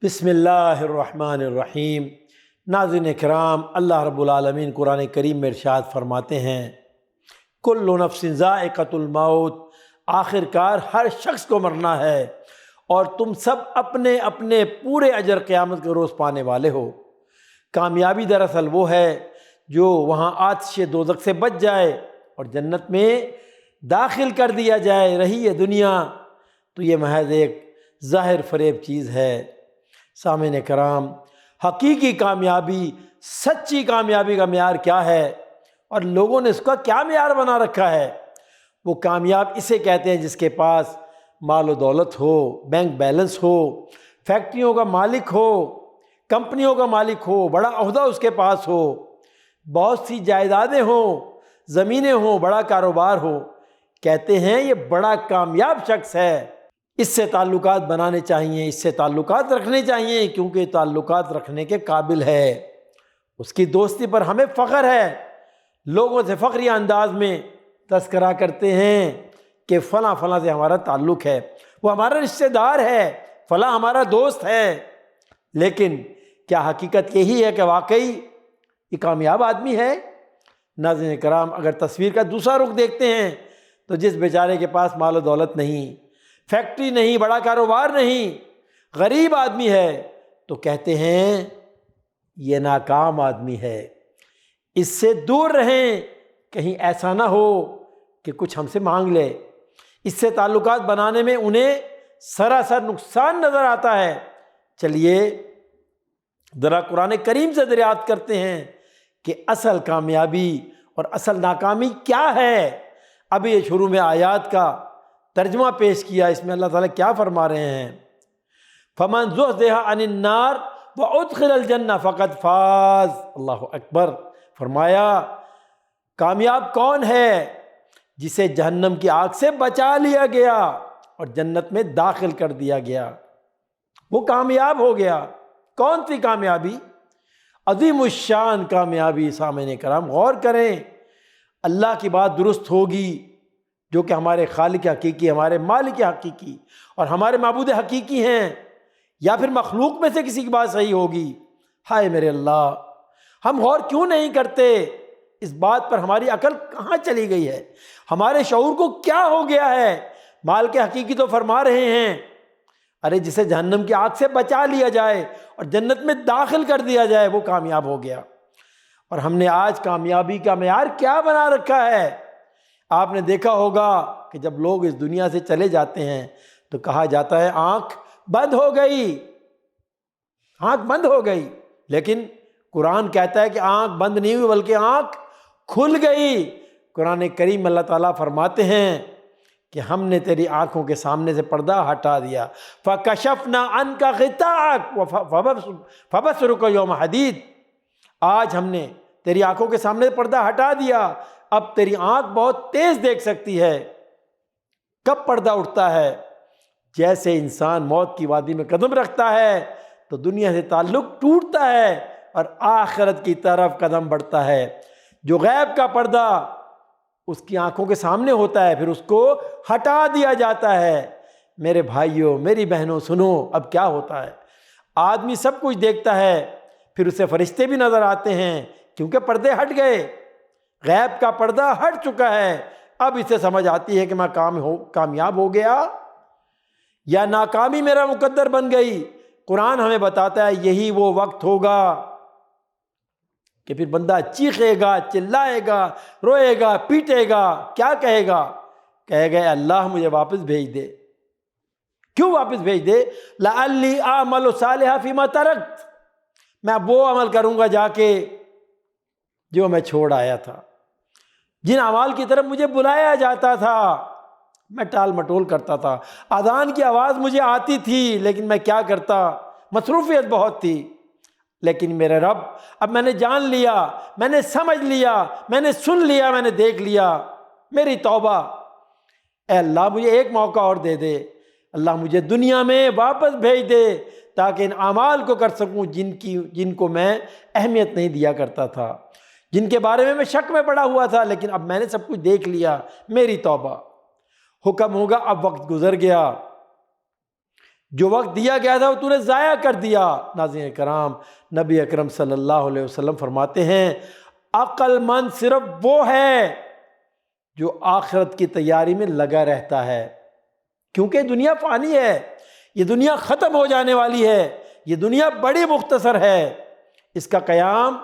بسم اللہ الرحمن الرحیم۔ ناظرین کرام، اللہ رب العالمین قرآن کریم میں ارشاد فرماتے ہیں کل نفس ذائقۃ الموت، آخر کار ہر شخص کو مرنا ہے اور تم سب اپنے اپنے پورے اجر قیامت کے روز پانے والے ہو۔ کامیابی دراصل وہ ہے جو وہاں آتش دوزخ سے بچ جائے اور جنت میں داخل کر دیا جائے۔ رہی ہے دنیا تو یہ محض ایک ظاہر فریب چیز ہے۔ سامعین کرام، حقیقی کامیابی، سچی کامیابی کا معیار کیا ہے اور لوگوں نے اس کا کیا معیار بنا رکھا ہے؟ وہ کامیاب اسے کہتے ہیں جس کے پاس مال و دولت ہو، بینک بیلنس ہو، فیکٹریوں کا مالک ہو، کمپنیوں کا مالک ہو، بڑا عہدہ اس کے پاس ہو، بہت سی جائیدادیں ہوں، زمینیں ہوں، بڑا کاروبار ہو۔ کہتے ہیں یہ بڑا کامیاب شخص ہے، اس سے تعلقات بنانے چاہیے، اس سے تعلقات رکھنے چاہیے کیونکہ تعلقات رکھنے کے قابل ہے۔ اس کی دوستی پر ہمیں فخر ہے۔ لوگوں سے فخریہ انداز میں تذکرہ کرتے ہیں کہ فلاں فلاں سے ہمارا تعلق ہے، وہ ہمارا رشتہ دار ہے، فلاں ہمارا دوست ہے۔ لیکن کیا حقیقت یہی ہے کہ واقعی یہ کامیاب آدمی ہے؟ ناظرین کرام، اگر تصویر کا دوسرا رخ دیکھتے ہیں تو جس بیچارے کے پاس مال و دولت نہیں، فیکٹری نہیں، بڑا کاروبار نہیں، غریب آدمی ہے، تو کہتے ہیں یہ ناکام آدمی ہے، اس سے دور رہیں، کہیں ایسا نہ ہو کہ کچھ ہم سے مانگ لے۔ اس سے تعلقات بنانے میں انہیں سراسر نقصان نظر آتا ہے۔ چلیے ذرا قرآن کریم سے دریافت کرتے ہیں کہ اصل کامیابی اور اصل ناکامی کیا ہے۔ ابھی یہ شروع میں آیات کا ترجمہ پیش کیا، اس میں اللہ تعالیٰ کیا فرما رہے ہیں؟ فَمَنْ زُحْزِحَ عَنِ النَّارِ وَأُدْخِلَ الْجَنَّةَ فَقَدْ فَازَ۔ اللہ اکبر۔ فرمایا کامیاب کون ہے؟ جسے جہنم کی آگ سے بچا لیا گیا اور جنت میں داخل کر دیا گیا، وہ کامیاب ہو گیا۔ کون سی کامیابی؟ عظیم الشان کامیابی۔ سامعین کرام غور کریں، اللہ کی بات درست ہوگی جو کہ ہمارے خالق حقیقی، ہمارے مالک حقیقی اور ہمارے معبود حقیقی ہیں، یا پھر مخلوق میں سے کسی کی بات صحیح ہوگی۔ ہائے میرے اللہ، ہم غور کیوں نہیں کرتے اس بات پر؟ ہماری عقل کہاں چلی گئی ہے؟ ہمارے شعور کو کیا ہو گیا ہے؟ مالک حقیقی تو فرما رہے ہیں ارے جسے جہنم کی آگ سے بچا لیا جائے اور جنت میں داخل کر دیا جائے وہ کامیاب ہو گیا۔ اور ہم نے آج کامیابی کا معیار کیا بنا رکھا ہے؟ آپ نے دیکھا ہوگا کہ جب لوگ اس دنیا سے چلے جاتے ہیں تو کہا جاتا ہے آنکھ بند ہو گئی، آنکھ بند ہو گئی، لیکن قرآن کہتا ہے کہ آنکھ بند نہیں ہوئی بلکہ آنکھ کھل گئی۔ قرآن کریم اللہ تعالیٰ فرماتے ہیں کہ ہم نے تیری آنکھوں کے سامنے سے پردہ ہٹا دیا، فَكَشَفْنَا عَنْكَ غِطَاءَكَ فَبَصَرُكَ الْيَوْمَ حَدِيدٌ۔ آج ہم نے تیری آنکھوں کے سامنے سے پردہ ہٹا دیا، اب تیری آنکھ بہت تیز دیکھ سکتی ہے۔ کب پردہ اٹھتا ہے؟ جیسے انسان موت کی وادی میں قدم رکھتا ہے تو دنیا سے تعلق ٹوٹتا ہے اور آخرت کی طرف قدم بڑھتا ہے۔ جو غیب کا پردہ اس کی آنکھوں کے سامنے ہوتا ہے پھر اس کو ہٹا دیا جاتا ہے۔ میرے بھائیوں، میری بہنوں، سنو اب کیا ہوتا ہے۔ آدمی سب کچھ دیکھتا ہے، پھر اسے فرشتے بھی نظر آتے ہیں کیونکہ پردے ہٹ گئے، غیب کا پردہ ہٹ چکا ہے۔ اب اسے سمجھ آتی ہے کہ میں کامیاب ہو گیا یا ناکامی میرا مقدر بن گئی۔ قرآن ہمیں بتاتا ہے یہی وہ وقت ہوگا کہ پھر بندہ چیخے گا، چلائے گا، روئے گا، پیٹے گا۔ کیا کہے گا؟ کہے گا اللہ مجھے واپس بھیج دے۔ کیوں واپس بھیج دے؟ لعلی اعمل صالحا فیما ترکت، میں وہ عمل کروں گا جا کے جو میں چھوڑ آیا تھا، جن اعمال کی طرف مجھے بلایا جاتا تھا میں ٹال مٹول کرتا تھا۔ اذان کی آواز مجھے آتی تھی لیکن میں کیا کرتا، مصروفیت بہت تھی۔ لیکن میرے رب، اب میں نے جان لیا، میں نے سمجھ لیا، میں نے سن لیا، میں نے دیکھ لیا، میری توبہ، اے اللہ مجھے ایک موقع اور دے دے، اللہ مجھے دنیا میں واپس بھیج دے تاکہ ان اعمال کو کر سکوں جن کو میں اہمیت نہیں دیا کرتا تھا، جن کے بارے میں شک میں پڑا ہوا تھا، لیکن اب میں نے سب کچھ دیکھ لیا، میری توبہ۔ حکم ہوگا اب وقت گزر گیا، جو وقت دیا گیا تھا وہ تو نے ضائع کر دیا۔ ناظرین کرام، نبی اکرم صلی اللہ علیہ وسلم فرماتے ہیں عقل مند صرف وہ ہے جو آخرت کی تیاری میں لگا رہتا ہے، کیونکہ دنیا فانی ہے، یہ دنیا ختم ہو جانے والی ہے، یہ دنیا بڑی مختصر ہے، اس کا قیام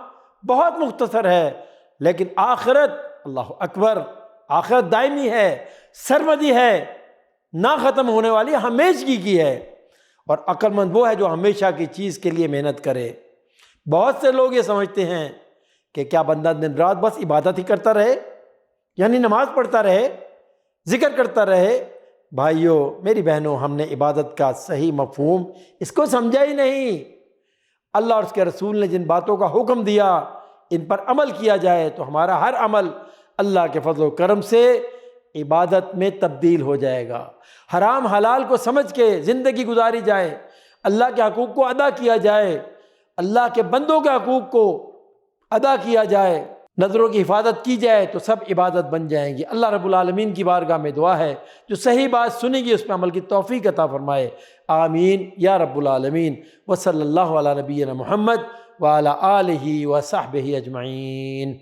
بہت مختصر ہے، لیکن آخرت، اللہ اکبر، آخرت دائمی ہے، سرمدی ہے، نہ ختم ہونے والی، ہمیشگی کی ہے۔ اور عقل مند وہ ہے جو ہمیشہ کی چیز کے لیے محنت کرے۔ بہت سے لوگ یہ سمجھتے ہیں کہ کیا بندہ دن رات بس عبادت ہی کرتا رہے، یعنی نماز پڑھتا رہے، ذکر کرتا رہے۔ بھائیو، میری بہنوں، ہم نے عبادت کا صحیح مفہوم اس کو سمجھا ہی نہیں۔ اللہ اور اس کے رسول نے جن باتوں کا حکم دیا ان پر عمل کیا جائے تو ہمارا ہر عمل اللہ کے فضل و کرم سے عبادت میں تبدیل ہو جائے گا۔ حرام حلال کو سمجھ کے زندگی گزاری جائے، اللہ کے حقوق کو ادا کیا جائے، اللہ کے بندوں کے حقوق کو ادا کیا جائے، نظروں کی حفاظت کی جائے تو سب عبادت بن جائیں گی۔ اللہ رب العالمین کی بارگاہ میں دعا ہے جو صحیح بات سنے گی اس پہ عمل کی توفیق عطا فرمائے، آمین یا رب العالمین۔ وصلی اللہ علی نبینا محمد وعلی آلہ وصحبہ اجمعین۔